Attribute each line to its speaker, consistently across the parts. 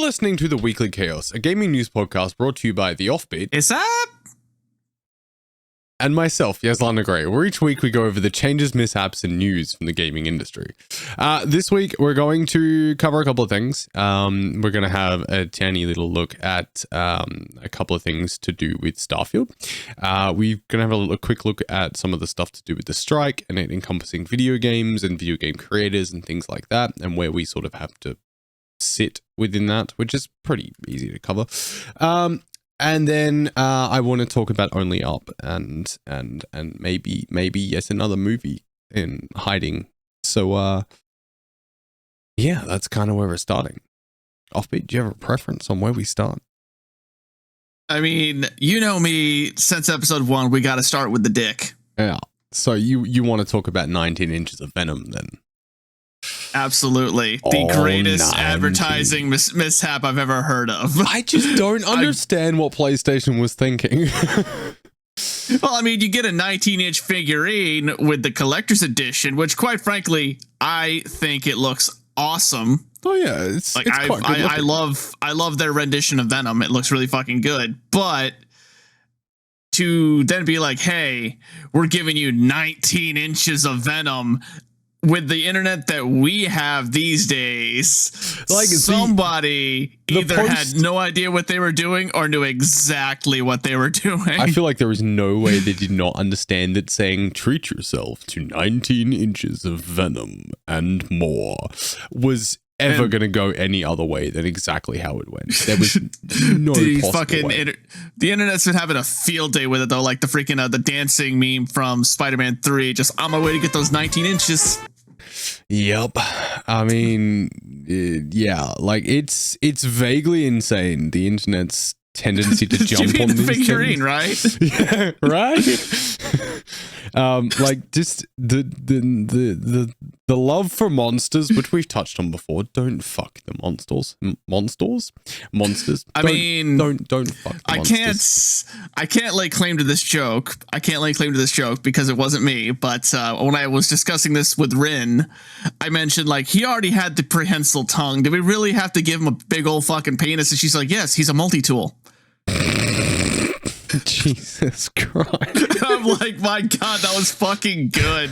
Speaker 1: listening to The Weekly Chaos, a gaming news podcast brought to you by The Offbeat.
Speaker 2: It's up!
Speaker 1: And myself, Yazlana Gray, where each week we go over the changes, mishaps, and news from the gaming industry. This week, we're going to cover a couple of things. We're going to have a tiny little look at a couple of things to do with Starfield. We're going to have a quick look at some of the stuff to do with the strike and it encompassing video games and video game creators and things like that, and where we sort of have to sit within that, which is pretty easy to cover. And then I want to talk about Only Up and maybe yet another movie in hiding. So yeah, that's kind of where we're starting. Offbeat, do you have a preference on where we start?
Speaker 2: I mean, you know me, since episode 1, we got to start with the dick.
Speaker 1: Yeah. So you want to talk about 19 inches of Venom then?
Speaker 2: Absolutely. The greatest advertising mishap I've ever heard of.
Speaker 1: I just don't understand what PlayStation was thinking.
Speaker 2: Well, I mean, you get a 19-inch figurine with the collector's edition, which quite frankly, I think it looks awesome.
Speaker 1: Oh yeah, it's quite good.
Speaker 2: I love their rendition of Venom. It looks really fucking good. But to then be like, hey, we're giving you 19 inches of Venom with the internet that we have these days, like somebody either had no idea what they were doing or knew exactly what they were doing.
Speaker 1: I feel like there is no way they did not understand that saying treat yourself to 19 inches of Venom and more was ever going to go any other way than exactly how it went. There was no possible way.
Speaker 2: The internet's been having a field day with it though, like the freaking the dancing meme from Spider-Man 3, just on my way to get those 19 inches.
Speaker 1: Yep. I mean, yeah, like it's vaguely insane, the internet's tendency to jump on these
Speaker 2: figurine,
Speaker 1: things.
Speaker 2: Right?
Speaker 1: Yeah, right? Like just the love for monsters, which we've touched on before. Don't fuck the monsters. Monsters.
Speaker 2: I mean,
Speaker 1: don't fuck the monsters.
Speaker 2: I can't lay claim to this joke. Because it wasn't me. But when I was discussing this with Rin, I mentioned like he already had the prehensile tongue. Did we really have to give him a big old fucking penis? And she's like, yes, he's a multi-tool.
Speaker 1: Jesus Christ.
Speaker 2: I'm like, my God, that was fucking good.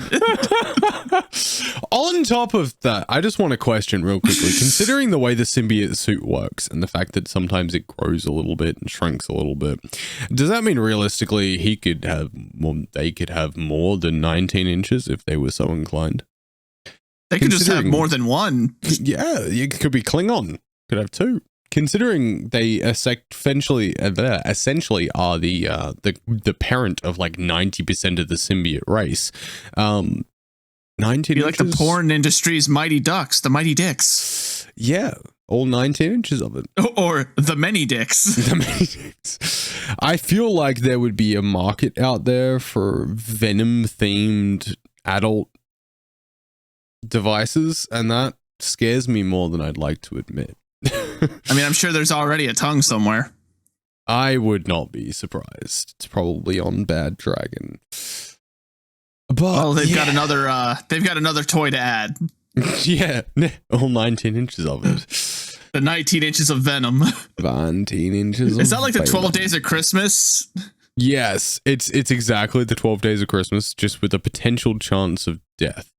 Speaker 1: On top of that, I just want to question real quickly, considering the way the symbiote suit works and the fact that sometimes it grows a little bit and shrinks a little bit, does that mean realistically they could have more than 19 inches if they were so inclined?
Speaker 2: They could just have more than one.
Speaker 1: Yeah, it could be Klingon. Could have two. Considering they essentially are the parent of like 90% of the symbiote race, 19
Speaker 2: inches, like the porn industry's Mighty Ducks, the Mighty Dicks.
Speaker 1: Yeah, all 19 inches of it,
Speaker 2: or the many dicks.
Speaker 1: The many dicks. I feel like there would be a market out there for Venom-themed adult devices, and that scares me more than I'd like to admit.
Speaker 2: I mean, I'm sure there's already a tongue somewhere.
Speaker 1: I would not be surprised. It's probably on Bad Dragon. But
Speaker 2: they've got another toy to add.
Speaker 1: Yeah, all 19 inches of it.
Speaker 2: The 19 inches of Venom.
Speaker 1: 19 inches.
Speaker 2: Is that like the 12 Days of Christmas?
Speaker 1: Yes, it's exactly the 12 Days of Christmas, just with a potential chance of death.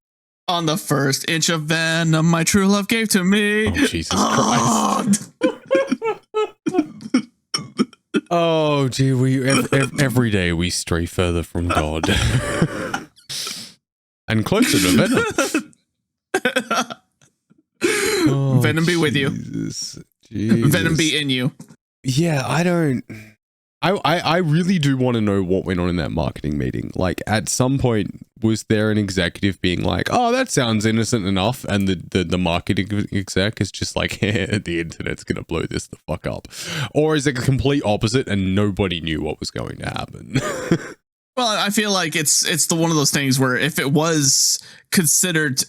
Speaker 2: On the first inch of Venom, my true love gave to me.
Speaker 1: Oh, Jesus Christ. Oh, gee, every day we stray further from God. And closer to Venom. Oh,
Speaker 2: Venom be with you.
Speaker 1: Jesus.
Speaker 2: Venom be in you.
Speaker 1: Yeah, I really do want to know what went on in that marketing meeting. Like, at some point, was there an executive being like, oh, that sounds innocent enough, and the marketing exec is just like, the internet's gonna blow this the fuck up? Or is it the complete opposite and nobody knew what was going to happen?
Speaker 2: Well, I feel like it's one of those things where if it was considered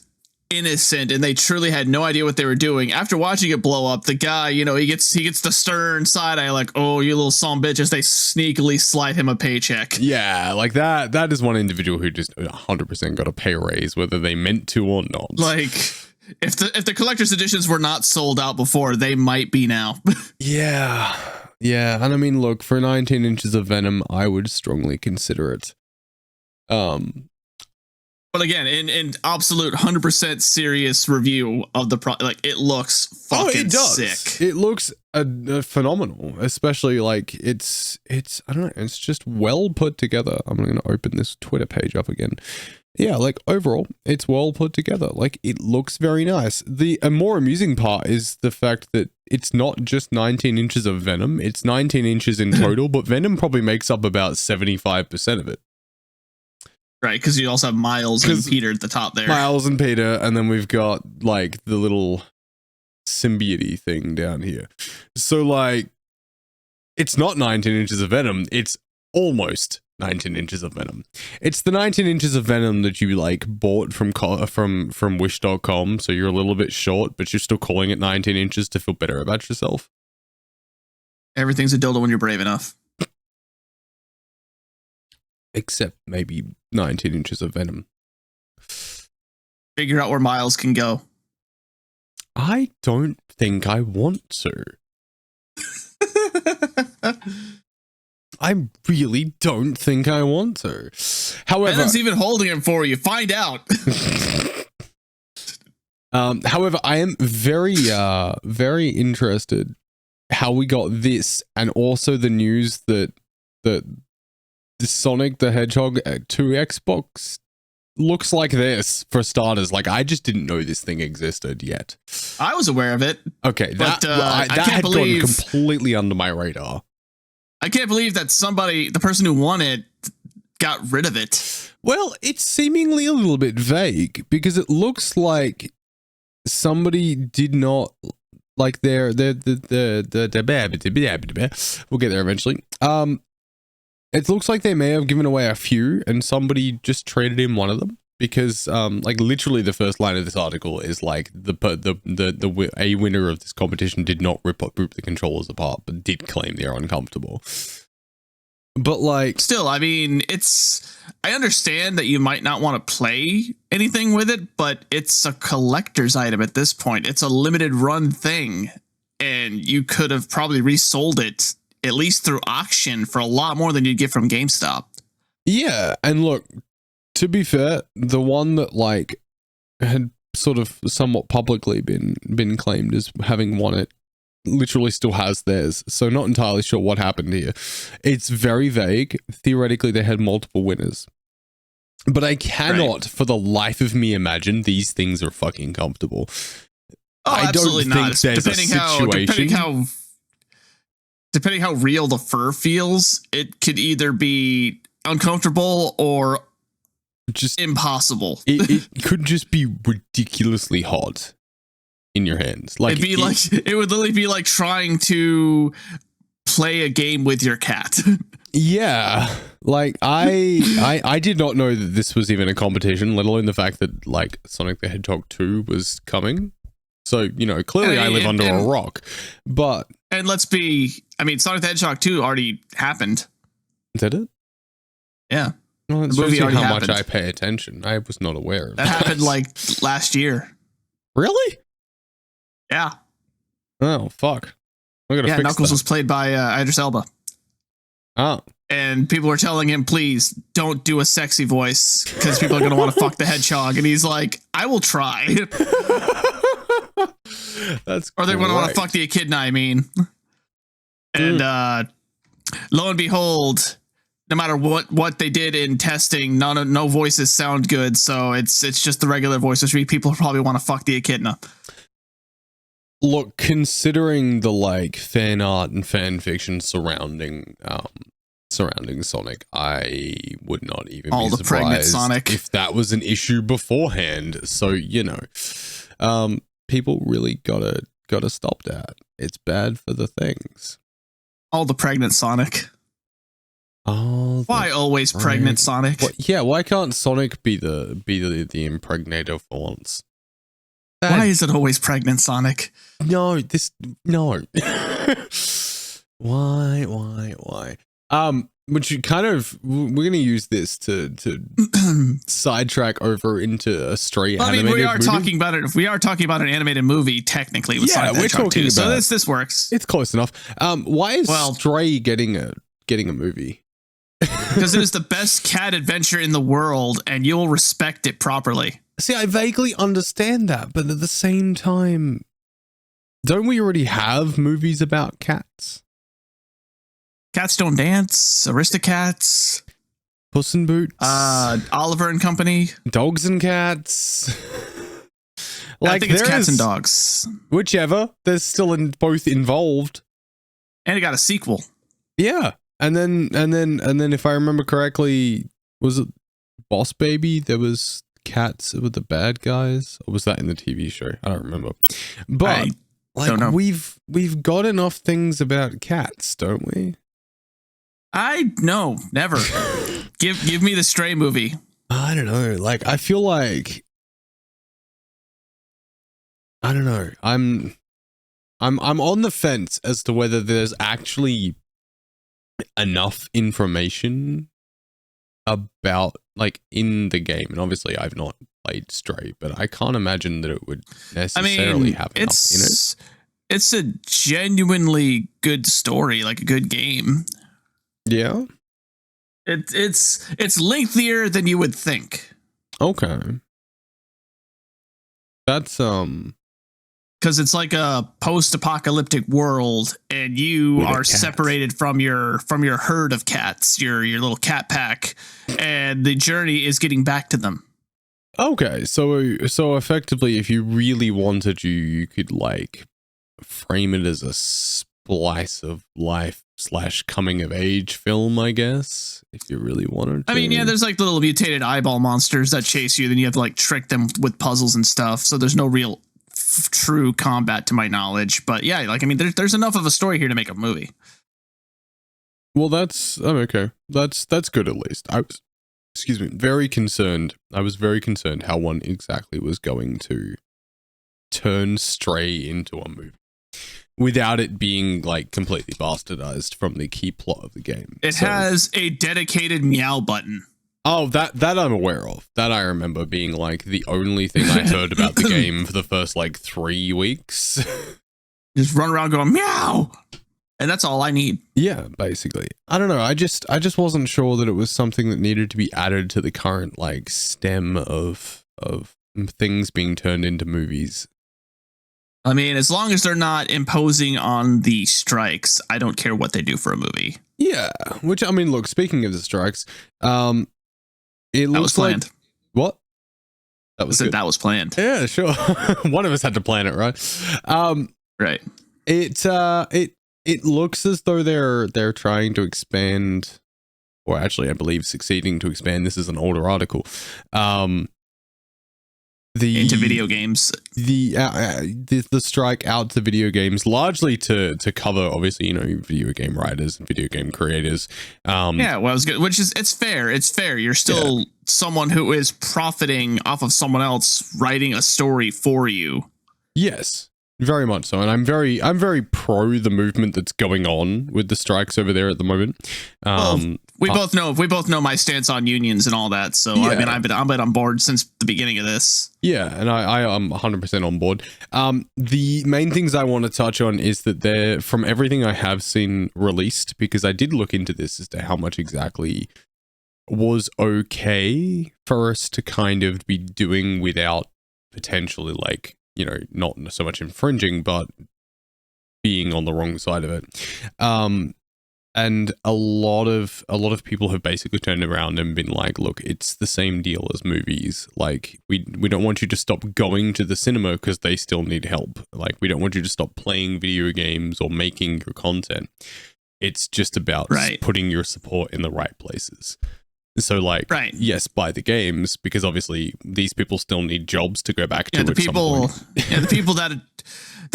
Speaker 2: innocent and they truly had no idea what they were doing, after watching it blow up, the guy, he gets the stern side eye, like, oh, you little son bitch, as they sneakily slide him a paycheck.
Speaker 1: Yeah, like that is one individual who just 100% got a pay raise, whether they meant to or not.
Speaker 2: Like, If the collector's editions were not sold out before, they might be now.
Speaker 1: Yeah. Yeah. And I mean, look, for 19 inches of Venom, I would strongly consider it.
Speaker 2: But again, in absolute 100% serious review of the like, it looks fucking sick.
Speaker 1: It looks phenomenal, especially like it's I don't know, it's just well put together. I'm going to open this Twitter page up again. Yeah, like overall, it's well put together. Like it looks very nice. The more amusing part is the fact that it's not just 19 inches of Venom, it's 19 inches in total, but Venom probably makes up about 75% of it.
Speaker 2: Right, because you also have Miles and Peter at the top there.
Speaker 1: Miles and Peter, and then we've got like the little symbiote thing down here. So like, it's not 19 inches of Venom, it's almost 19 inches of Venom. It's the 19 inches of Venom that you like bought from wish.com, so you're a little bit short, but you're still calling it 19 inches to feel better about yourself.
Speaker 2: Everything's a dildo when you're brave enough.
Speaker 1: Except maybe 19 inches of Venom.
Speaker 2: Figure out where Miles can go.
Speaker 1: I don't think I want to. I really don't think I want to. However,
Speaker 2: Venom's even holding him for you. Find out.
Speaker 1: However, I am very interested how we got this, and also the news that the Sonic the Hedgehog 2 Xbox looks like this, for starters. Like, I just didn't know this thing existed yet.
Speaker 2: I was aware of it.
Speaker 1: Okay, that had gone completely under my radar.
Speaker 2: I can't believe that the person who won it, got rid of it.
Speaker 1: Well, it's seemingly a little bit vague, because it looks like somebody did not, like, we'll get there eventually. It looks like they may have given away a few, and somebody just traded in one of them, because like literally the first line of this article is like a winner of this competition did not rip the controllers apart, but did claim they're uncomfortable. But like,
Speaker 2: still, I mean, I understand that you might not want to play anything with it, but it's a collector's item at this point. It's a limited run thing, and you could have probably resold it, at least through auction, for a lot more than you'd get from GameStop.
Speaker 1: Yeah, and look, to be fair, the one that like had sort of somewhat publicly been claimed as having won it literally still has theirs, so not entirely sure what happened here. It's very vague. Theoretically, they had multiple winners, but I cannot for the life of me imagine these things are fucking comfortable.
Speaker 2: Oh,
Speaker 1: I
Speaker 2: absolutely
Speaker 1: don't think
Speaker 2: not.
Speaker 1: there's
Speaker 2: Depending how real the fur feels, it could either be uncomfortable or just impossible.
Speaker 1: It could just be ridiculously hot in your hands. Like
Speaker 2: it would literally be like trying to play a game with your cat.
Speaker 1: Yeah, like I did not know that this was even a competition, let alone the fact that like Sonic the Hedgehog 2 was coming. So, you know, clearly I live under a rock. But
Speaker 2: Sonic the Hedgehog 2 already happened.
Speaker 1: Did it?
Speaker 2: Yeah.
Speaker 1: Well, it shows you how much I pay attention. I was not aware of
Speaker 2: that. That happened like last year.
Speaker 1: Really?
Speaker 2: Yeah.
Speaker 1: Oh, fuck. I gotta fix
Speaker 2: Knuckles
Speaker 1: that.
Speaker 2: Was played by Idris Elba.
Speaker 1: Oh.
Speaker 2: And people were telling him, please don't do a sexy voice because people are going to want to fuck the hedgehog. And he's like, I will try.
Speaker 1: That's
Speaker 2: or they're going to want to fuck the echidna, I mean. And lo and behold, no matter what they did in testing, no voices sound good. So it's just the regular voices. People probably want to fuck the echidna.
Speaker 1: Look, considering the like fan art and fan fiction surrounding Sonic, I would not even be surprised if that was an issue beforehand. So, you know, people really gotta stop that. It's bad for the things.
Speaker 2: All the pregnant Sonic.
Speaker 1: Oh,
Speaker 2: why always pregnant Sonic?
Speaker 1: Yeah, why can't Sonic be the impregnator for once?
Speaker 2: Why is it always pregnant Sonic?
Speaker 1: No. Why? which you kind of, we're going to use this to sidetrack over into a straight animated movie.
Speaker 2: We are talking about it. If we are talking about an animated movie, technically, with Sonic the Hedgehog 2, so this works.
Speaker 1: It's close enough. Why is Stray getting a movie?
Speaker 2: Because it is the best cat adventure in the world, and you'll respect it properly.
Speaker 1: See, I vaguely understand that, but at the same time, don't we already have movies about cats?
Speaker 2: Cats Don't Dance, Aristocats,
Speaker 1: Puss in Boots,
Speaker 2: Oliver and Company,
Speaker 1: Dogs and Cats.
Speaker 2: I think it's Cats and Dogs.
Speaker 1: Whichever. There's still both involved.
Speaker 2: And it got a sequel.
Speaker 1: Yeah. And then if I remember correctly, was it Boss Baby? There was cats with the bad guys, or was that in the TV show? I don't remember. But don't know. We've got enough things about cats, don't we?
Speaker 2: No, never. give me the Stray movie.
Speaker 1: I don't know. Like, I feel like, I don't know. I'm on the fence as to whether there's actually enough information about, like, in the game. And obviously I've not played Stray, but I can't imagine that it would necessarily have enough in it.
Speaker 2: It's a genuinely good story, like a good game.
Speaker 1: Yeah.
Speaker 2: It's lengthier than you would think.
Speaker 1: Okay. That's
Speaker 2: because it's like a post-apocalyptic world, and you are separated from your herd of cats, your little cat pack, and the journey is getting back to them.
Speaker 1: Okay, so effectively, if you really wanted, you could like frame it as a slice of life / coming of age film, I guess, if you really wanted to.
Speaker 2: I mean, yeah, there's like little mutated eyeball monsters that chase you, then you have to like trick them with puzzles and stuff. So there's no real true combat to my knowledge, but yeah, like, I mean, there's enough of a story here to make a movie.
Speaker 1: Well, that's okay. That's good at least. I was, very concerned. I was very concerned how one exactly was going to turn Stray into a movie without it being like completely bastardized from the key plot of the game.
Speaker 2: It has a dedicated meow button.
Speaker 1: Oh, that I'm aware of. That I remember being like the only thing I heard about the game for the first like 3 weeks.
Speaker 2: Just run around going meow, and that's all I need.
Speaker 1: Yeah, basically. I don't know. I just wasn't sure that it was something that needed to be added to the current like stem of things being turned into movies.
Speaker 2: I mean, as long as they're not imposing on the strikes, I don't care what they do for a movie.
Speaker 1: Yeah, which I mean, look, speaking of the strikes, it looks
Speaker 2: planned.
Speaker 1: Like what? That was
Speaker 2: that was planned.
Speaker 1: Yeah, sure. One of us had to plan it, right?
Speaker 2: Right.
Speaker 1: It looks as though they're trying to expand, or actually, I believe, succeeding to expand. This is an older article. Into
Speaker 2: video games.
Speaker 1: The strike out to video games, largely to cover, obviously, you know, video game writers and video game creators.
Speaker 2: Yeah, well, it's good. Which is, it's fair. It's fair. You're still someone who is profiting off of someone else writing a story for you. Yes,
Speaker 1: very much so. And I'm very pro the movement that's going on with the strikes over there at the moment.
Speaker 2: We both know my stance on unions and all that. So yeah. I mean, I've been on board since the beginning of this.
Speaker 1: Yeah, and I am 100% on board. The main things I want to touch on is that from everything I have seen released, because I did look into this as to how much exactly was okay for us to kind of be doing without potentially, like, you know, not so much infringing, but being on the wrong side of it. And a lot of people have basically turned around and been like, look, it's the same deal as movies. Like, we don't want you to stop going to the cinema because they still need help. Like, we don't want you to stop playing video games or making your content. It's just about putting your support in the right places. So, like, yes, buy the games, because obviously these people still need jobs to go back to.
Speaker 2: The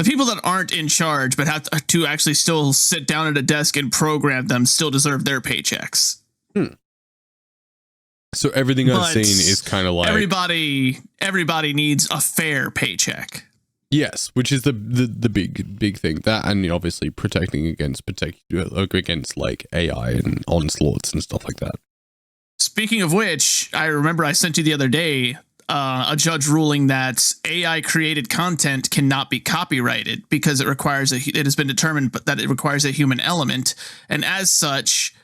Speaker 2: people that aren't in charge but have to actually still sit down at a desk and program them still deserve their paychecks.
Speaker 1: So everything I've seen is kind of like
Speaker 2: everybody needs a fair paycheck.
Speaker 1: Yes, which is the big thing. That, and obviously protecting against like AI and onslaughts and stuff like that.
Speaker 2: Speaking of which, I remember I sent you the other day a judge ruling that AI created content cannot be copyrighted because it has been determined that it requires a human element, and as such,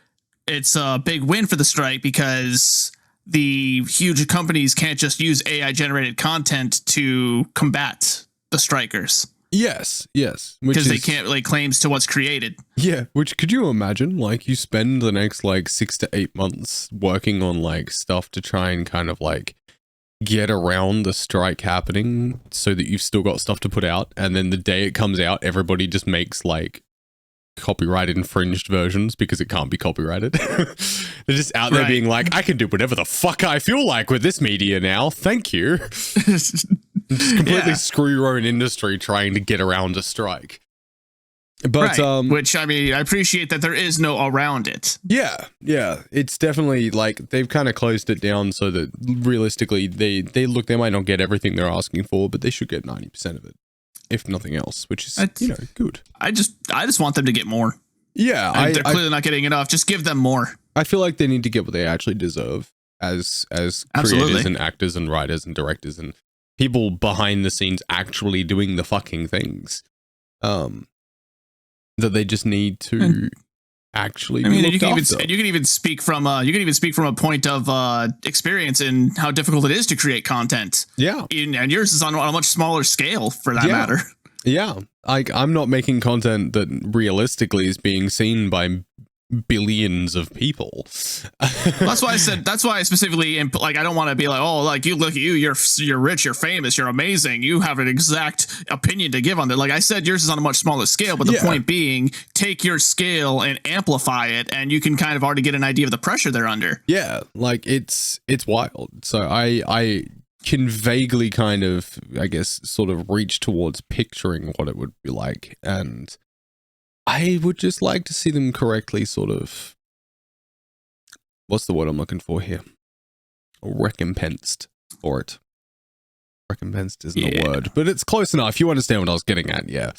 Speaker 2: it's a big win for the strike because the huge companies can't just use AI generated content to combat the strikers.
Speaker 1: Yes,
Speaker 2: because they can't lay claims to what's created.
Speaker 1: Yeah, which could you imagine? Like, you spend the next like 6 to 8 months working on like stuff to try and kind of like get around the strike happening so that you've still got stuff to put out, and then the day it comes out, everybody just makes like copyright infringed versions because it can't be copyrighted. They're just out there being like, I can do whatever the fuck I feel like with this media now. Thank you. Just completely screw your own industry trying to get around a strike. But
Speaker 2: which, I mean, I appreciate that there is no around it.
Speaker 1: Yeah. It's definitely like they've kind of closed it down so that realistically they might not get everything they're asking for, but they should get 90% of it, if nothing else, which is good. I
Speaker 2: just want them to get more.
Speaker 1: Yeah,
Speaker 2: they're clearly not getting enough. Just give them more.
Speaker 1: I feel like they need to get what they actually deserve as creators and actors and writers and directors and people behind the scenes actually doing the fucking things. That they just need to actually. I mean,
Speaker 2: you can even speak from a point of experience in how difficult it is to create content.
Speaker 1: Yeah,
Speaker 2: and yours is on a much smaller scale for that matter.
Speaker 1: Yeah, I'm not making content that realistically is being seen by billions of people.
Speaker 2: That's why I specifically, like, I don't want to be like, oh, like, you look at you're rich, you're famous, you're amazing, you have an exact opinion to give on that. Like I said, yours is on a much smaller scale, but the point being, take your scale and amplify it, and you can kind of already get an idea of the pressure they're under.
Speaker 1: Yeah, like it's wild. So I can vaguely kind of, I guess, sort of reach towards picturing what it would be like, and I would just like to see them correctly sort of, what's the word I'm looking for here? Recompensed for it. Recompensed isn't a word, but it's close enough. You understand what I was getting at, yeah.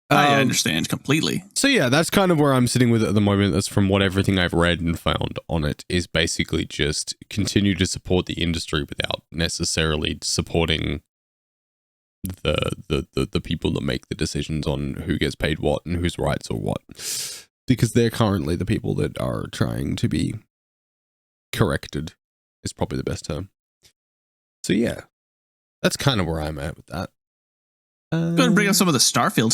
Speaker 2: I understand completely.
Speaker 1: So yeah, that's kind of where I'm sitting with it at the moment. That's from what everything I've read and found on it is basically just continue to support the industry without necessarily supporting the people that make the decisions on who gets paid what and whose rights are what, because they're currently the people that are trying to be corrected is probably the best term. So yeah, that's kind of where I'm at with that.
Speaker 2: Go ahead and bring up some of the Starfield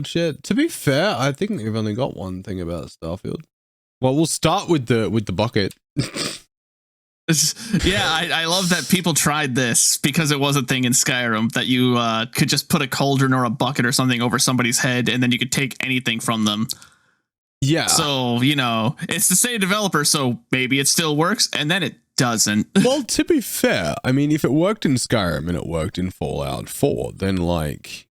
Speaker 2: shit.
Speaker 1: To be fair, I think we've only got one thing about Starfield. Well, we'll start with the bucket.
Speaker 2: Yeah, I love that people tried this because it was a thing in Skyrim that you could just put a cauldron or a bucket or something over somebody's head and then you could take anything from them.
Speaker 1: Yeah.
Speaker 2: So, it's the same developer, so maybe it still works, and then it doesn't.
Speaker 1: Well, to be fair, I mean, if it worked in Skyrim and it worked in Fallout 4, then, like,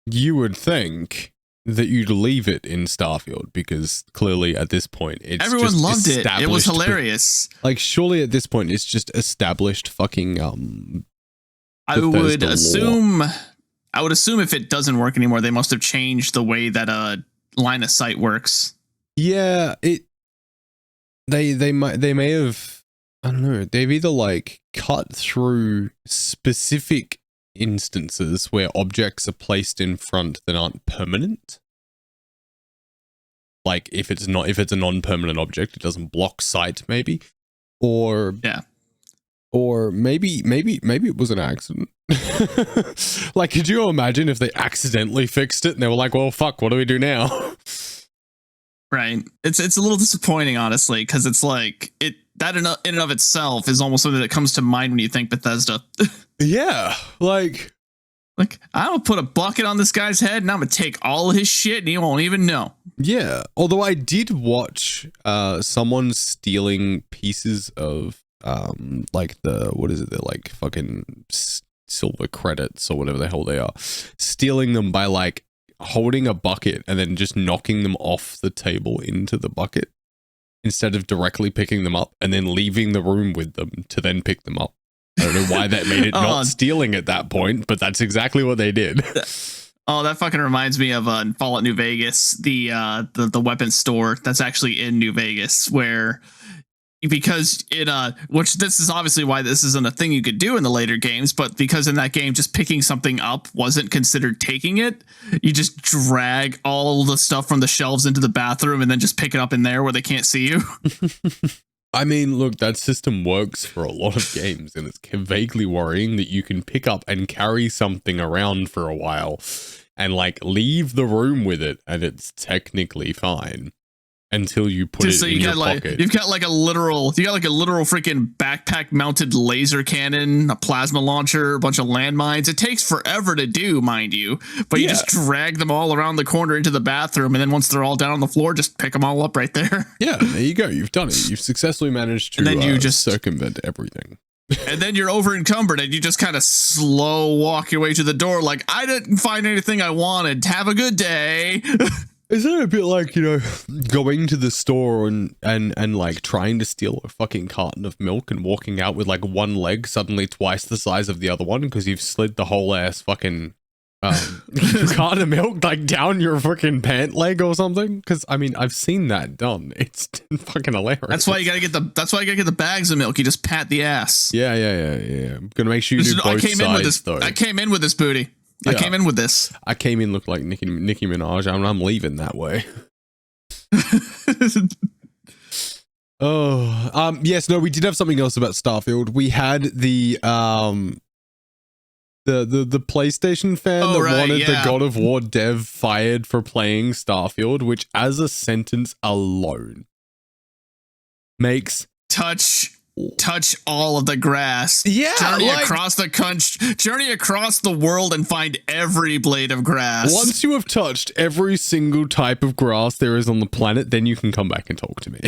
Speaker 1: you would think that you'd leave it in Starfield, because clearly at this point
Speaker 2: everyone
Speaker 1: just
Speaker 2: loved it. It was hilarious.
Speaker 1: Like, surely at this point it's just established fucking
Speaker 2: I would assume if it doesn't work anymore, they must have changed the way that line of sight works.
Speaker 1: Yeah, they may have, I don't know, they've either like cut through specific instances where objects are placed in front that aren't permanent. Like if it's a non-permanent object, it doesn't block sight, maybe. Or maybe it was an accident. Like, could you imagine if they accidentally fixed it and they were like, well, fuck, what do we do now?
Speaker 2: Right. It's a little disappointing, honestly, because it's like that in and of itself is almost something that comes to mind when you think Bethesda.
Speaker 1: Yeah, like
Speaker 2: I'm gonna put a bucket on this guy's head and I'm gonna take all of his shit and he won't even know.
Speaker 1: Yeah, although I did watch someone stealing pieces of like they're like fucking silver credits or whatever the hell they are, stealing them by like holding a bucket and then just knocking them off the table into the bucket instead of directly picking them up and then leaving the room with them to then pick them up. I don't know why that made it
Speaker 2: Oh.
Speaker 1: not stealing at that point, but that's exactly what they did.
Speaker 2: Oh, that fucking reminds me of Fallout New Vegas, the weapons store that's actually in New Vegas, where because which this is obviously why this isn't a thing you could do in the later games, but because in that game just picking something up wasn't considered taking it, you just drag all the stuff from the shelves into the bathroom and then just pick it up in there where they can't see you.
Speaker 1: I mean, look, that system works for a lot of games, and it's vaguely worrying that you can pick up and carry something around for a while and like leave the room with it, and it's technically fine until you put it in your pocket.
Speaker 2: You've got like a literal freaking backpack mounted laser cannon, a plasma launcher, a bunch of landmines. It takes forever to do, mind you, but you just drag them all around the corner into the bathroom, and then once they're all down on the floor, just pick them all up right there.
Speaker 1: Yeah, there you go. You've done it. You've successfully managed to
Speaker 2: and then you just
Speaker 1: circumvent everything.
Speaker 2: And then you're over encumbered and you just kind of slow walk your way to the door like, I didn't find anything I wanted. Have a good day.
Speaker 1: Isn't it a bit like, you know, going to the store and like trying to steal a fucking carton of milk and walking out with like one leg suddenly twice the size of the other one because you've slid the whole ass fucking carton of milk like down your freaking pant leg or something? Because I mean, I've seen that done. It's fucking hilarious.
Speaker 2: That's why you gotta get the bags of milk. You just pat the ass.
Speaker 1: Yeah. I'm gonna make sure you do both sides though.
Speaker 2: I came in with this booty. Yeah. I came in with this.
Speaker 1: I came in looked like Nicki Minaj. I'm leaving that way. Yes, no, we did have something else about Starfield. We had the PlayStation fan wanted the God of War dev fired for playing Starfield, which as a sentence alone makes touch all of the grass.
Speaker 2: Yeah, journey across the world and find every blade of grass.
Speaker 1: Once you have touched every single type of grass there is on the planet, then you can come back and talk to me.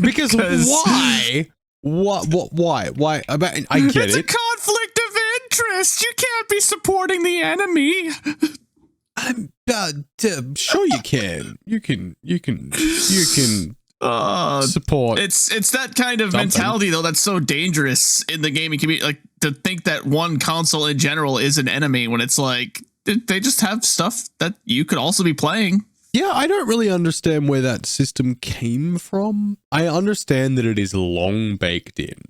Speaker 1: Because why? Why? I get
Speaker 2: it's a conflict of interest. You can't be supporting the enemy.
Speaker 1: Sure you can. You can. Support.
Speaker 2: It's that kind of mentality though that's so dangerous in the gaming community. Like to think that one console in general is an enemy when it's like they just have stuff that you could also be playing.
Speaker 1: Yeah, I don't really understand where that system came from. I understand that it is long baked in.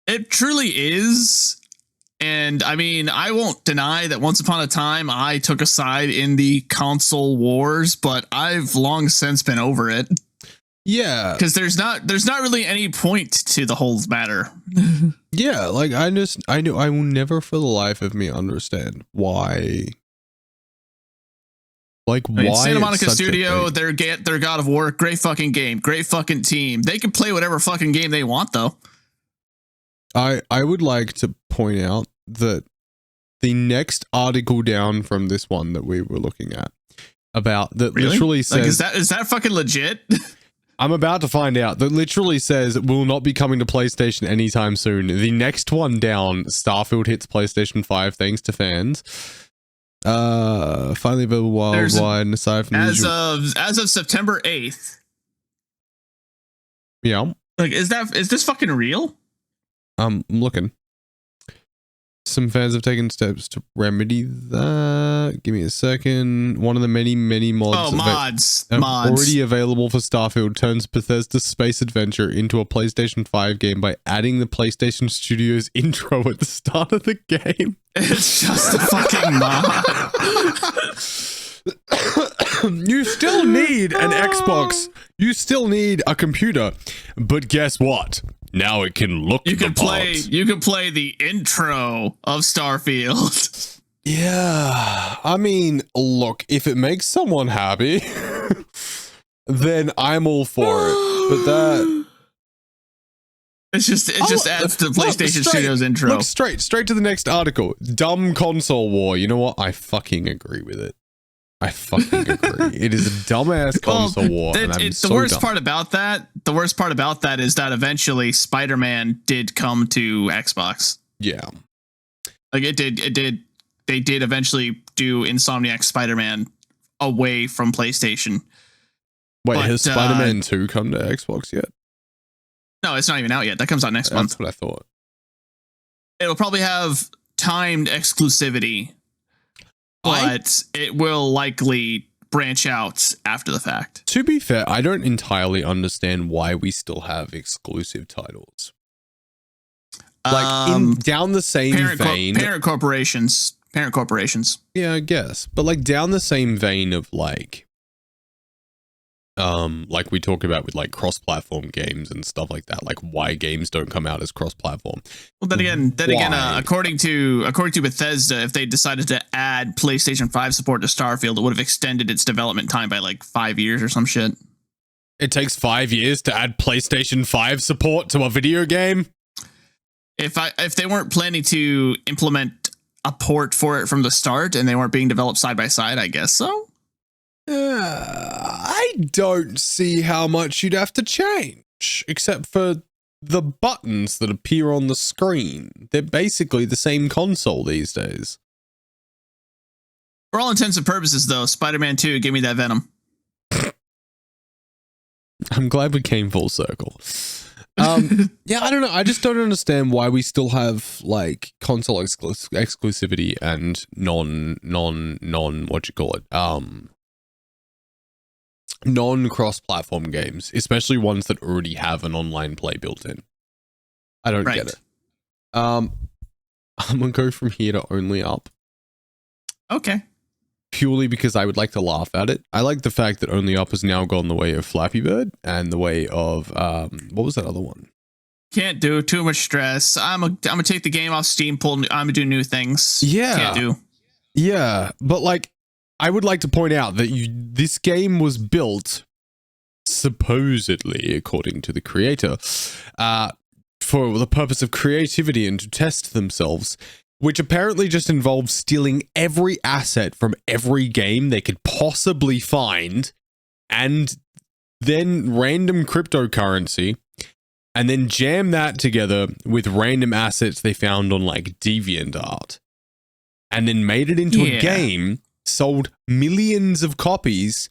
Speaker 2: It truly is. And I mean, I won't deny that once upon a time I took a side in the console wars, but I've long since been over it.
Speaker 1: Yeah,
Speaker 2: because there's not really any point to the whole matter.
Speaker 1: Yeah, like I will never for the life of me understand why. Like why
Speaker 2: Santa Monica Studio, their God of War, great fucking game, great fucking team. They can play whatever fucking game they want though.
Speaker 1: I would like to point out that the next article down from this one that we were looking at about that literally says
Speaker 2: like, is that fucking legit?
Speaker 1: I'm about to find out. That literally says will not be coming to PlayStation anytime soon. The next one down, Starfield hits PlayStation 5 thanks to fans. Finally available worldwide and aside from
Speaker 2: as of September 8th.
Speaker 1: Yeah.
Speaker 2: Like is this fucking real?
Speaker 1: I'm looking. Some fans have taken steps to remedy that. Give me a second. One of the many mods.
Speaker 2: Mods
Speaker 1: already available for Starfield turns Bethesda's space adventure into a PlayStation 5 game by adding the PlayStation Studios intro at the start of the game.
Speaker 2: It's just a fucking mod.
Speaker 1: You still need an Xbox. You still need a computer. But guess what? Now it can look.
Speaker 2: You can play the intro of Starfield.
Speaker 1: Yeah, I mean, look, if it makes someone happy, then I'm all for it. But that
Speaker 2: it just adds to PlayStation Studios intro.
Speaker 1: Look straight to the next article. Dumb console war. You know what? I fucking agree with it. I fucking agree. It is a dumbass console war.
Speaker 2: The worst part about that is that eventually Spider-Man did come to Xbox.
Speaker 1: Yeah.
Speaker 2: Like it did. They did eventually do Insomniac Spider-Man away from PlayStation.
Speaker 1: Wait, has Spider-Man 2 come to Xbox yet?
Speaker 2: No, it's not even out yet. That comes out next month.
Speaker 1: That's what I thought.
Speaker 2: it'll probably have timed exclusivity, but it will likely branch out after the fact.
Speaker 1: To be fair, I don't entirely understand why we still have exclusive titles. Like down the same vein,
Speaker 2: parent corporations.
Speaker 1: Yeah, I guess, but like down the same vein of like we talk about with like cross-platform games and stuff like that, like why games don't come out as cross-platform.
Speaker 2: Well, then again, according to Bethesda, if they decided to add PlayStation 5 support to Starfield, it would have extended its development time by like 5 years or some shit.
Speaker 1: It takes 5 years to add PlayStation 5 support to a video game.
Speaker 2: If they weren't planning to implement a port for it from the start and they weren't being developed side by side, I guess so.
Speaker 1: I don't see how much you'd have to change, except for the buttons that appear on the screen. They're basically the same console these days.
Speaker 2: For all intents and purposes, though, Spider-Man 2, give me that Venom.
Speaker 1: I'm glad we came full circle. Yeah, I don't know. I just don't understand why we still have like console exclusivity and non-cross-platform games, especially ones that already have an online play built in. I don't get it. I'm gonna go from here to only up.
Speaker 2: Okay.
Speaker 1: Purely because I would like to laugh at it. I like the fact that only up has now gone the way of Flappy Bird and the way of what was that other one?
Speaker 2: Can't do too much stress. I'm gonna take the game off Steam, I'm gonna do new things.
Speaker 1: Yeah.
Speaker 2: Can't do.
Speaker 1: Yeah, but like I would like to point out that this game was built, supposedly, according to the creator, for the purpose of creativity and to test themselves, which apparently just involves stealing every asset from every game they could possibly find, and then random cryptocurrency, and then jam that together with random assets they found on like DeviantArt, and then made it into a game, sold millions of copies,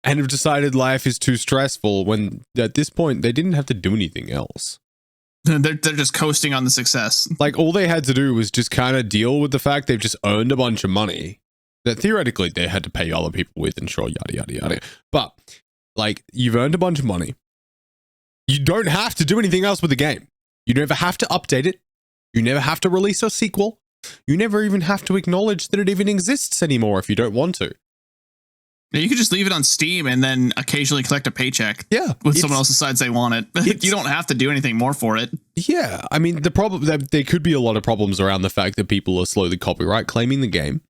Speaker 1: and have decided life is too stressful when at this point they didn't have to do anything else.
Speaker 2: They're just coasting on the success.
Speaker 1: Like all they had to do was just kind of deal with the fact they've just earned a bunch of money that theoretically they had to pay other people with and sure, yada, yada, yada. But like you've earned a bunch of money. You don't have to do anything else with the game. You never have to update it. You never have to release a sequel. You never even have to acknowledge that it even exists anymore if you don't want to.
Speaker 2: You could just leave it on Steam and then occasionally collect a paycheck.
Speaker 1: Yeah.
Speaker 2: When someone else decides they want it. You don't have to do anything more for it.
Speaker 1: Yeah. I mean, the problem that there could be a lot of problems around the fact that people are slowly copyright claiming the game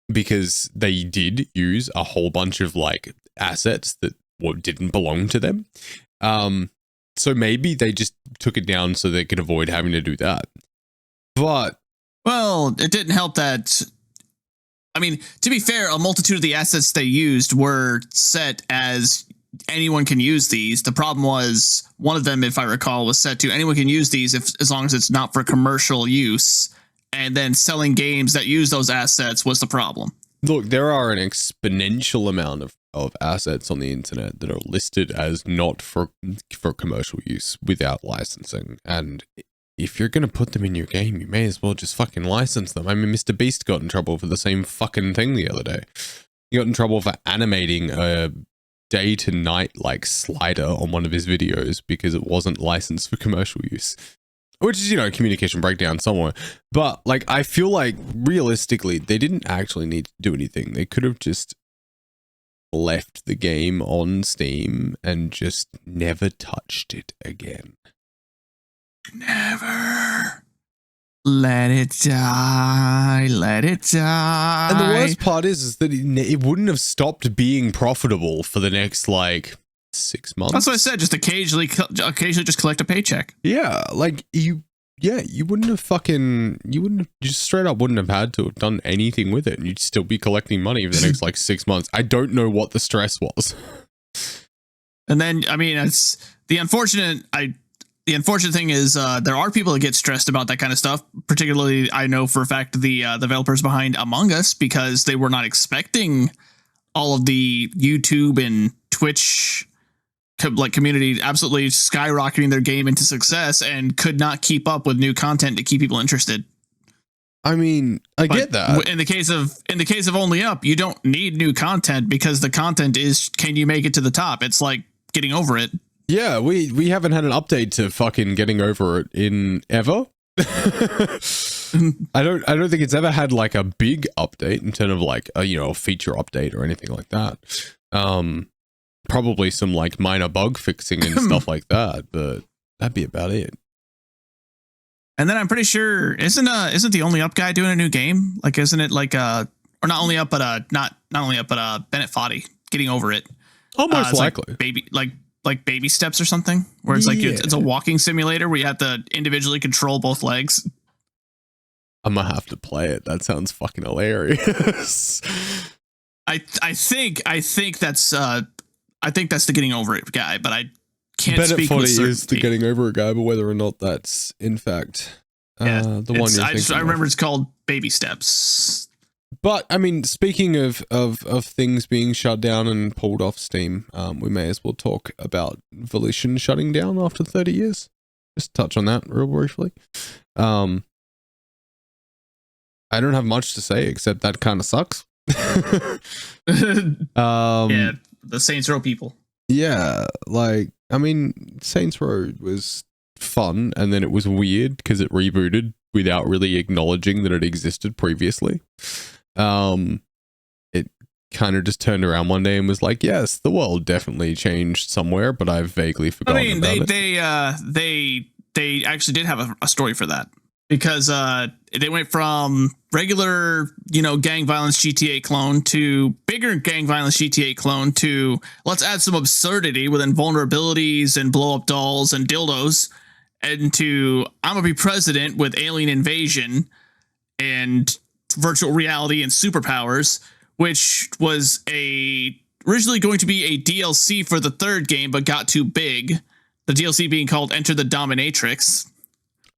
Speaker 1: because they did use a whole bunch of like assets that didn't belong to them. So maybe they just took it down so they could avoid having to do that. But
Speaker 2: well, it didn't help that. I mean, to be fair, a multitude of the assets they used were set as anyone can use these. The problem was one of them, if I recall, was set to anyone can use these as long as it's not for commercial use. And then selling games that use those assets was the problem.
Speaker 1: Look, there are an exponential amount of assets on the internet that are listed as not for commercial use without licensing. And if you're going to put them in your game, you may as well just fucking license them. I mean, Mr. Beast got in trouble for the same fucking thing the other day. He got in trouble for animating a day to night like slider on one of his videos because it wasn't licensed for commercial use. Which is, you know, communication breakdown somewhere. But like, I feel like realistically, they didn't actually need to do anything. They could have just left the game on Steam and just never touched it again.
Speaker 2: Never. Let it die. Let it die.
Speaker 1: And the worst part is that it wouldn't have stopped being profitable for the next like 6 months.
Speaker 2: That's what I said. Just occasionally just collect a paycheck.
Speaker 1: Yeah, like you wouldn't have just straight up wouldn't have had to have done anything with it, and you'd still be collecting money for the next like 6 months. I don't know what the stress was.
Speaker 2: And then, I mean, it's the unfortunate thing is there are people that get stressed about that kind of stuff. Particularly, I know for a fact the developers behind Among Us, because they were not expecting all of the YouTube and Twitch community absolutely skyrocketing their game into success and could not keep up with new content to keep people interested.
Speaker 1: I mean, I get that.
Speaker 2: In the case of Only Up, you don't need new content because the content is, can you make it to the top? It's like getting over it.
Speaker 1: Yeah, we haven't had an update to fucking getting over it in ever. I don't think it's ever had like a big update in terms of like a feature update or anything like that. Probably some like minor bug fixing and stuff like that, but that'd be about it.
Speaker 2: And then I'm pretty sure isn't the Only Up guy doing a new game? Like, isn't it like or not Only Up, but not Only Up, but Bennett Foddy getting over it.
Speaker 1: Oh, most likely.
Speaker 2: Like baby steps or something, where it's like it's a walking simulator where you have to individually control both legs.
Speaker 1: I'm gonna have to play it. That sounds fucking hilarious.
Speaker 2: I think that's the getting over it guy, but I can't
Speaker 1: Bennett
Speaker 2: speak with
Speaker 1: Foddy
Speaker 2: certainty.
Speaker 1: is the getting over it guy, but whether or not that's in fact the one you're thinking
Speaker 2: I remember it's called Baby Steps.
Speaker 1: But I mean, speaking of things being shut down and pulled off Steam, we may as well talk about Volition shutting down after 30 years. Just touch on that real briefly. I don't have much to say except that kind of sucks.
Speaker 2: Yeah, the Saints Row people.
Speaker 1: Yeah, like I mean, Saints Row was fun, and then it was weird because it rebooted without really acknowledging that it existed previously. It kind of just turned around one day and was like, yes, the world definitely changed somewhere, but I've vaguely forgotten about it.
Speaker 2: They actually did have a story for that, because they went from regular, gang violence GTA clone to bigger gang violence GTA clone to let's add some absurdity with invulnerabilities and blow up dolls and dildos, and to I'm gonna be president with alien invasion and virtual reality and superpowers, which was originally going to be a DLC for the third game, but got too big. The DLC being called Enter the Dominatrix.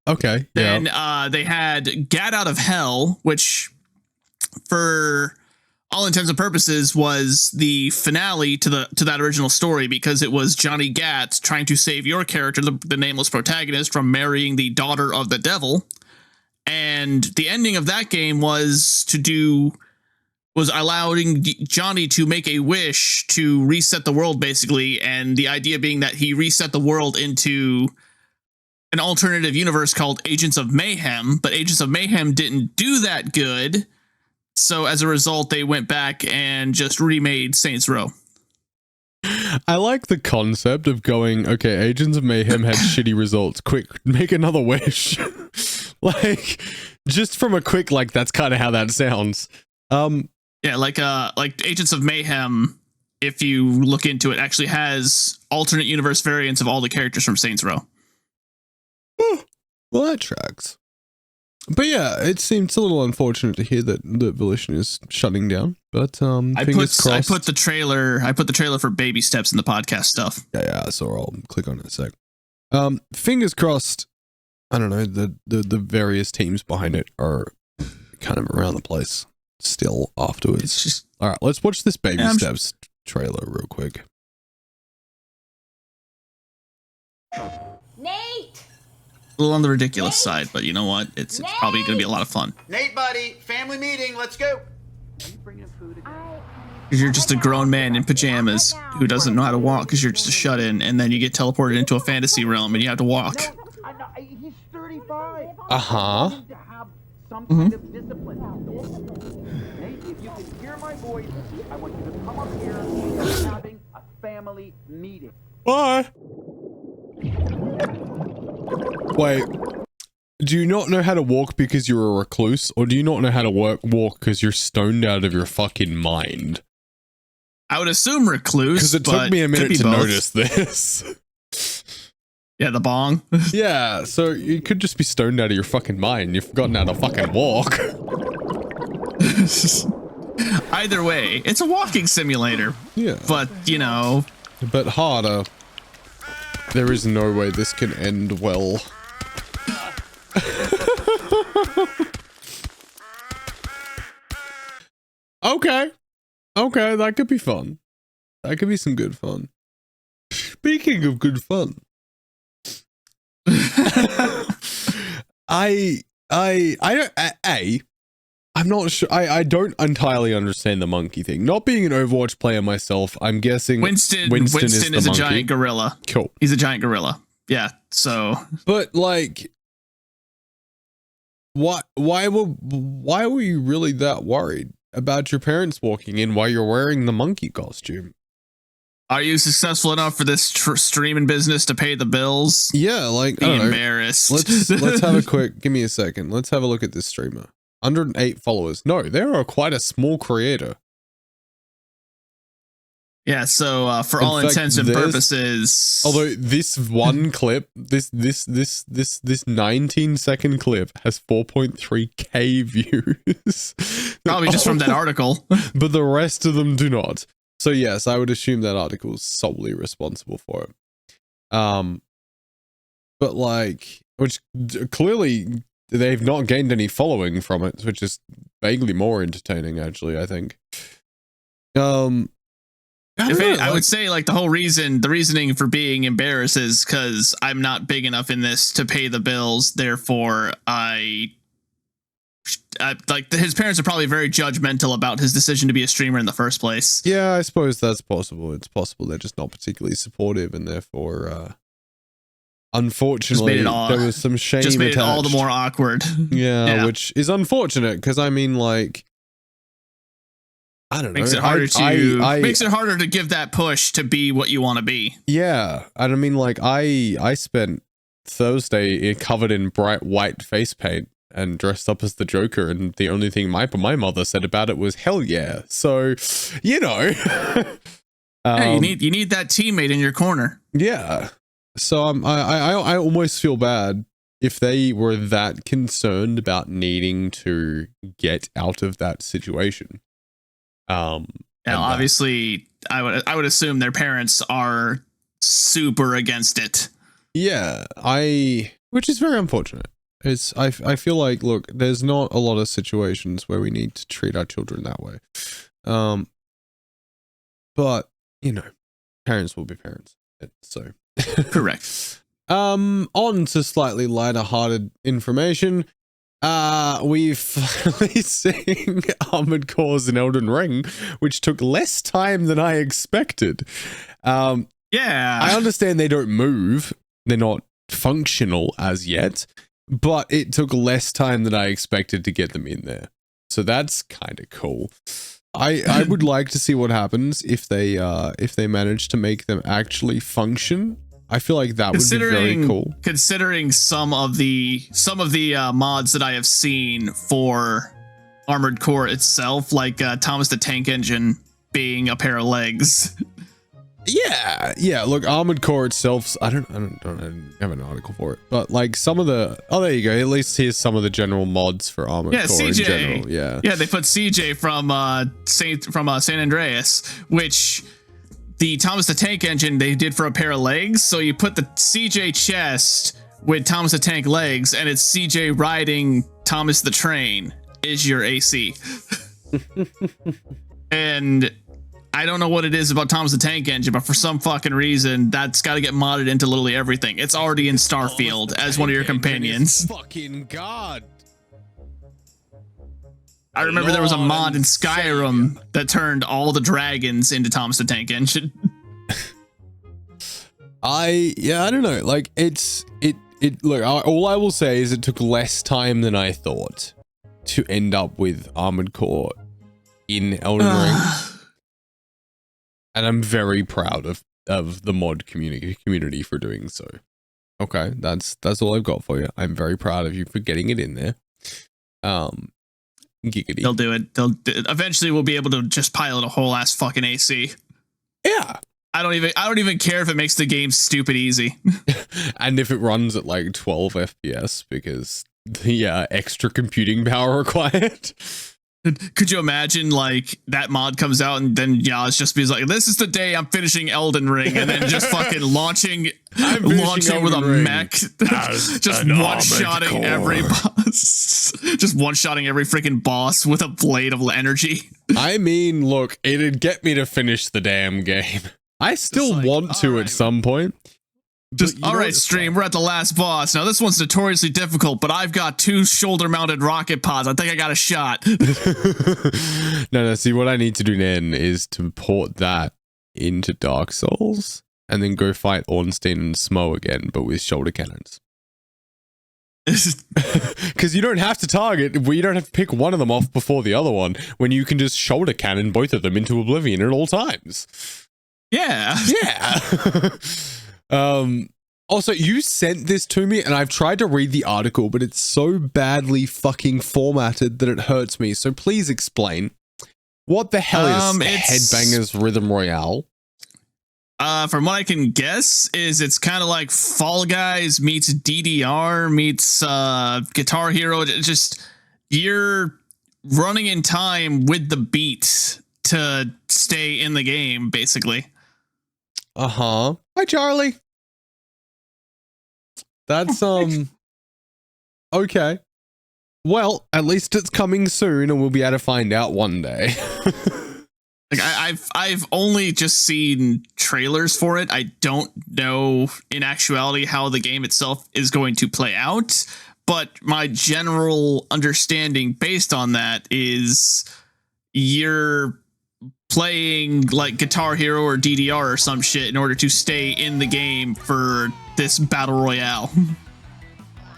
Speaker 1: Okay.
Speaker 2: Then they had Gat Out of Hell, which for all intents and purposes was the finale to that original story, because it was Johnny Gat trying to save your character, the nameless protagonist, from marrying the daughter of the devil. And the ending of that game was allowing Johnny to make a wish to reset the world, basically. And the idea being that he reset the world into an alternative universe called Agents of Mayhem, but Agents of Mayhem didn't do that good. So as a result, they went back and just remade Saints Row.
Speaker 1: I like the concept of going, okay, Agents of Mayhem had shitty results. Quick, make another wish. Like, just from a quick, like, that's kind of how that sounds.
Speaker 2: Yeah, like Agents of Mayhem, if you look into it, actually has alternate universe variants of all the characters from Saints Row.
Speaker 1: Well, that tracks. But yeah, it seems a little unfortunate to hear that Volition is shutting down. But fingers crossed.
Speaker 2: I put the trailer for Baby Steps in the podcast stuff.
Speaker 1: Yeah, so I'll click on it in a sec. Fingers crossed. I don't know, the various teams behind it are kind of around the place still afterwards. All right, let's watch this Baby Steps trailer real quick.
Speaker 3: Nate!
Speaker 2: A little on the ridiculous side, but you know what? It's probably going to be a lot of fun.
Speaker 3: Nate, buddy, family meeting, let's go.
Speaker 2: Because you're just a grown man in pajamas who doesn't know how to walk because you're just a shut-in, and then you get teleported into a fantasy realm and you have to walk.
Speaker 3: He's 35.
Speaker 1: Uh-huh.
Speaker 3: To have some kind of discipline. Nate, if you can hear my voice, I want you to come up here and we're having a family meeting.
Speaker 1: Bye. Wait, do you not know how to walk because you're a recluse, or do you not know how to walk because you're stoned out of your fucking mind?
Speaker 2: I would assume recluse,
Speaker 1: because it took me a minute to notice this.
Speaker 2: Yeah, the bong.
Speaker 1: Yeah, so you could just be stoned out of your fucking mind. You've forgotten how to fucking walk.
Speaker 2: Either way, it's a walking simulator.
Speaker 1: Yeah.
Speaker 2: But,
Speaker 1: But harder. There is no way this can end well. Okay. Okay, that could be fun. That could be some good fun. Speaking of good fun, I'm not sure. I don't entirely understand the monkey thing. Not being an Overwatch player myself, I'm guessing
Speaker 2: Winston
Speaker 1: is
Speaker 2: a
Speaker 1: monkey.
Speaker 2: giant gorilla.
Speaker 1: Cool.
Speaker 2: He's a giant gorilla. Yeah. So,
Speaker 1: but like, why were you really that worried about your parents walking in while you're wearing the monkey costume?
Speaker 2: Are you successful enough for this streaming business to pay the bills?
Speaker 1: Yeah, like,
Speaker 2: Be embarrassed.
Speaker 1: Let's have a quick. Give me a second. Let's have a look at this streamer. 108 followers. No, they are quite a small creator.
Speaker 2: Yeah, so for all intents and purposes,
Speaker 1: although this one clip, this 19-second clip has 4.3k views.
Speaker 2: Probably just from that article.
Speaker 1: But the rest of them do not. So yes, I would assume that article is solely responsible for it. But like, which clearly they've not gained any following from it, which is vaguely more entertaining, actually, I think. I
Speaker 2: would say like the reasoning for being embarrassed is because I'm not big enough in this to pay the bills. Therefore, I like his parents are probably very judgmental about his decision to be a streamer in the first place.
Speaker 1: Yeah, I suppose that's possible. It's possible they're just not particularly supportive, and therefore, unfortunately, there was some shame.
Speaker 2: Just made
Speaker 1: attached.
Speaker 2: it all the more awkward.
Speaker 1: Yeah, which is unfortunate because I mean, like, I don't know.
Speaker 2: Makes it harder to give that push to be what you want to be.
Speaker 1: Yeah, and I mean, like, I spent Thursday covered in bright white face paint and dressed up as the Joker, and the only thing my mother said about it was hell yeah. So, you know,
Speaker 2: you need that teammate in your corner.
Speaker 1: Yeah. So I almost feel bad if they were that concerned about needing to get out of that situation.
Speaker 2: Obviously, I would assume their parents are super against it.
Speaker 1: Yeah, which is very unfortunate. I feel like, look, there's not a lot of situations where we need to treat our children that way. But, you know, parents will be parents. So
Speaker 2: correct.
Speaker 1: On to slightly lighter hearted information. We've finally seen Armored Cores in Elden Ring, which took less time than I expected.
Speaker 2: Yeah.
Speaker 1: I understand they don't move. They're not functional as yet. But it took less time than I expected to get them in there. So that's kind of cool. I would like to see what happens if they manage to make them actually function. I feel like that would be very cool.
Speaker 2: Considering some of the mods that I have seen for Armored Core itself, like Thomas the Tank Engine being a pair of legs.
Speaker 1: Yeah. Look, Armored Core itself. I don't have an article for it, but like some of the. Oh, there you go. At least here's some of the general mods for Armored Core
Speaker 2: CJ.
Speaker 1: in general. Yeah.
Speaker 2: They put CJ from San Andreas, which the Thomas the Tank Engine they did for a pair of legs. So you put the CJ chest with Thomas the Tank legs, and it's CJ riding Thomas the Train is your AC. And I don't know what it is about Thomas the Tank Engine, but for some fucking reason, that's got to get modded into literally everything. It's already in Starfield as one of your companions.
Speaker 1: Fucking god.
Speaker 2: I remember there was a mod in Skyrim that turned all the dragons into Thomas the Tank Engine.
Speaker 1: I don't know. Like look, all I will say is it took less time than I thought to end up with Armored Core in Elden Ring. And I'm very proud of the mod community for doing so. Okay, that's all I've got for you. I'm very proud of you for getting it in there. Giggity.
Speaker 2: They'll do it. Eventually we'll be able to just pilot a whole ass fucking AC.
Speaker 1: Yeah.
Speaker 2: I don't even care if it makes the game stupid easy.
Speaker 1: And if it runs at like 12 FPS because the extra computing power required.
Speaker 2: Could you imagine like that mod comes out and then Yaz just be like, this is the day I'm finishing Elden Ring, and then just fucking launching with a mech, just one-shotting every boss, just one-shotting every freaking boss with a blade of energy.
Speaker 1: I mean, look, it'd get me to finish the damn game. I still
Speaker 2: like,
Speaker 1: want to
Speaker 2: all
Speaker 1: at
Speaker 2: right.
Speaker 1: some point.
Speaker 2: Just,
Speaker 1: But you
Speaker 2: all
Speaker 1: know
Speaker 2: right,
Speaker 1: what it's
Speaker 2: stream,
Speaker 1: like.
Speaker 2: we're at the last boss. Now, this one's notoriously difficult, but I've got 2 shoulder-mounted rocket pods. I think I got a shot.
Speaker 1: No, see, what I need to do then is to port that into Dark Souls and then go fight Ornstein and Smo again, but with shoulder cannons. Because you don't have to target, you don't have to pick one of them off before the other one when you can just shoulder cannon both of them into oblivion at all times.
Speaker 2: Yeah.
Speaker 1: Yeah. Also, you sent this to me and I've tried to read the article, but it's so badly fucking formatted that it hurts me. So please explain. What the hell is Headbangers Rhythm Royale?
Speaker 2: From what I can guess, is it's kind of like Fall Guys meets DDR meets Guitar Hero. Just you're running in time with the beat to stay in the game, basically.
Speaker 1: Uh-huh. Hi, Charlie. That's okay. Well, at least it's coming soon and we'll be able to find out one day.
Speaker 2: Like I've only just seen trailers for it. I don't know in actuality how the game itself is going to play out, but my general understanding based on that is you're playing like Guitar Hero or DDR or some shit in order to stay in the game for this battle royale.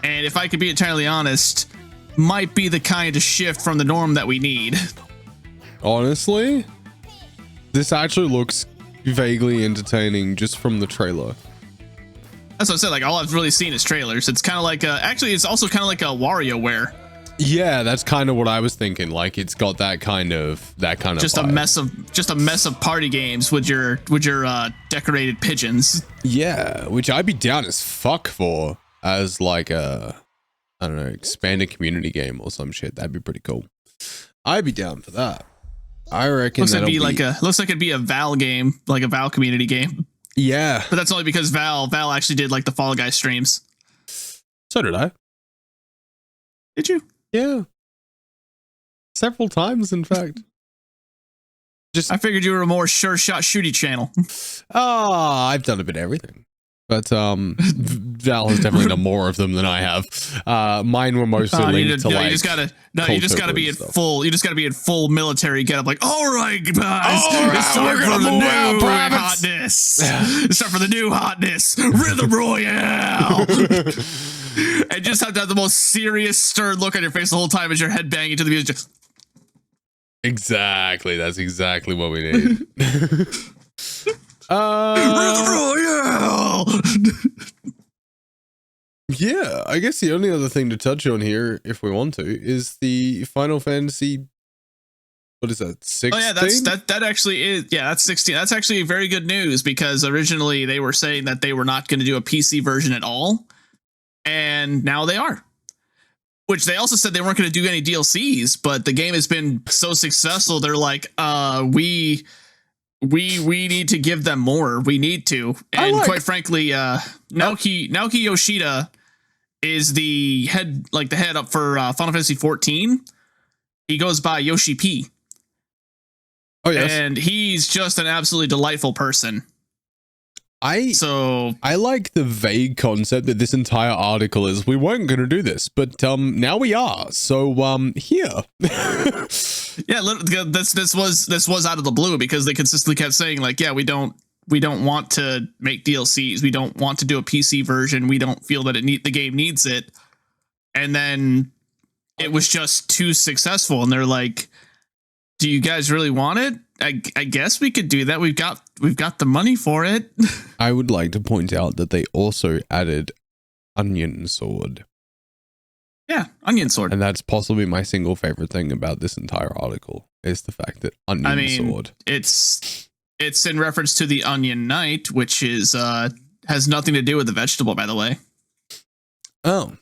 Speaker 2: And if I could be entirely honest, might be the kind of shift from the norm that we need.
Speaker 1: Honestly, this actually looks vaguely entertaining just from the trailer.
Speaker 2: That's what I said. Like all I've really seen is trailers. It's kind of like actually, it's also kind of like a WarioWare.
Speaker 1: Yeah, that's kind of what I was thinking. Like it's got that kind of
Speaker 2: just
Speaker 1: vibe.
Speaker 2: a mess of party games with your decorated pigeons.
Speaker 1: Yeah, which I'd be down as fuck for as like a, I don't know, expanded community game or some shit. That'd be pretty cool. I'd be down for that. I reckon
Speaker 2: looks like it'd be a Val game, like a Val community game.
Speaker 1: Yeah,
Speaker 2: But that's only because Val actually did like the Fall Guys streams.
Speaker 1: so did I.
Speaker 2: Did you?
Speaker 1: Yeah, several times, in fact.
Speaker 2: I figured you were a more sure shot shooty channel.
Speaker 1: I've done a bit of everything, but Val has definitely done more of them than I have. Mine were mostly linked to
Speaker 2: you just gotta be in full. You just gotta be in full military getup. Like, all right, guys, it's time for the new hotness. It's time for the new hotness. Rhythm Royale. And just have to have the most serious, stern look on your face the whole time as you're head banging to the music. Just
Speaker 1: Exactly. That's exactly what we need.
Speaker 2: Rhythm Royale.
Speaker 1: Yeah, I guess the only other thing to touch on here, if we want to, is the Final Fantasy. What is that? 16?
Speaker 2: Oh yeah, that actually is. Yeah, that's 16. That's actually very good news because originally they were saying that they were not going to do a PC version at all, and now they are. Which they also said they weren't going to do any DLCs, but the game has been so successful. They're like, we need to give them more. We need to, and quite frankly, Naoki Yoshida is the head up for Final Fantasy 14. He goes by Yoshi P.
Speaker 1: Oh yes,
Speaker 2: and he's just an absolutely delightful person.
Speaker 1: I like the vague concept that this entire article is we weren't going to do this, but now we are. So here.
Speaker 2: Yeah, this was out of the blue because they consistently kept saying like, yeah, we don't want to make DLCs. We don't want to do a PC version. We don't feel that the game needs it. And then it was just too successful and they're like, do you guys really want it? I guess we could do that. We've got the money for it.
Speaker 1: I would like to point out that they also added Onion Sword.
Speaker 2: Yeah, Onion Sword.
Speaker 1: And that's possibly my single favorite thing about this entire article is the fact that Sword.
Speaker 2: It's in reference to the Onion Knight, which is has nothing to do with the vegetable, by the way.
Speaker 1: Oh.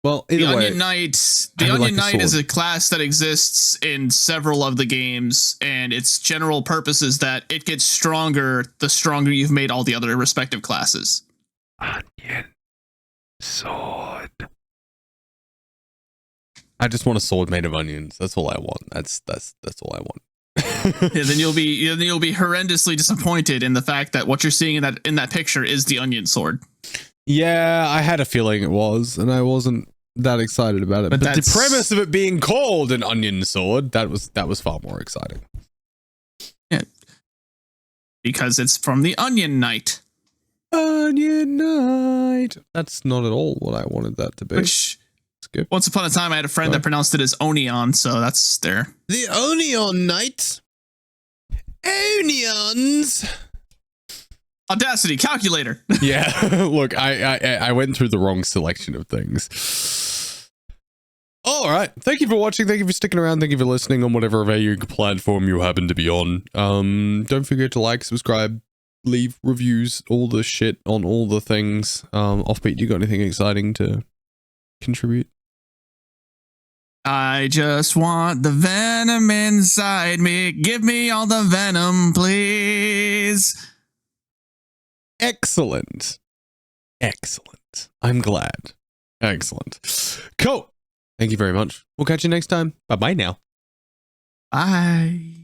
Speaker 1: Well, the
Speaker 2: Onion Knight is a class that exists in several of the games, and its general purpose is that it gets stronger the stronger you've made all the other respective classes.
Speaker 1: Onion Sword. I just want a sword made of onions. That's all I want. That's all I want.
Speaker 2: then you'll be horrendously disappointed in the fact that what you're seeing in that picture is the onion sword.
Speaker 1: Yeah, I had a feeling it was, and I wasn't that excited about it. But the premise of it being called an onion sword, that was far more exciting.
Speaker 2: Yeah. Because it's from the Onion Knight.
Speaker 1: Onion Knight. That's not at all what I wanted that to be.
Speaker 2: Which, once upon a time, I had a friend that pronounced it as Onion, so that's there.
Speaker 1: The Onion Knight. Onions.
Speaker 2: Audacity calculator.
Speaker 1: Yeah, look, I went through the wrong selection of things. All right, thank you for watching. Thank you for sticking around. Thank you for listening on whatever value platform you happen to be on. Don't forget to like, subscribe, leave reviews, all the shit on all the things. Offbeat, you got anything exciting to contribute?
Speaker 2: I just want the venom inside me. Give me all the venom, please.
Speaker 1: Excellent. Excellent. I'm glad. Excellent. Cool. Thank you very much. We'll catch you next time. Bye-bye now.
Speaker 2: Bye.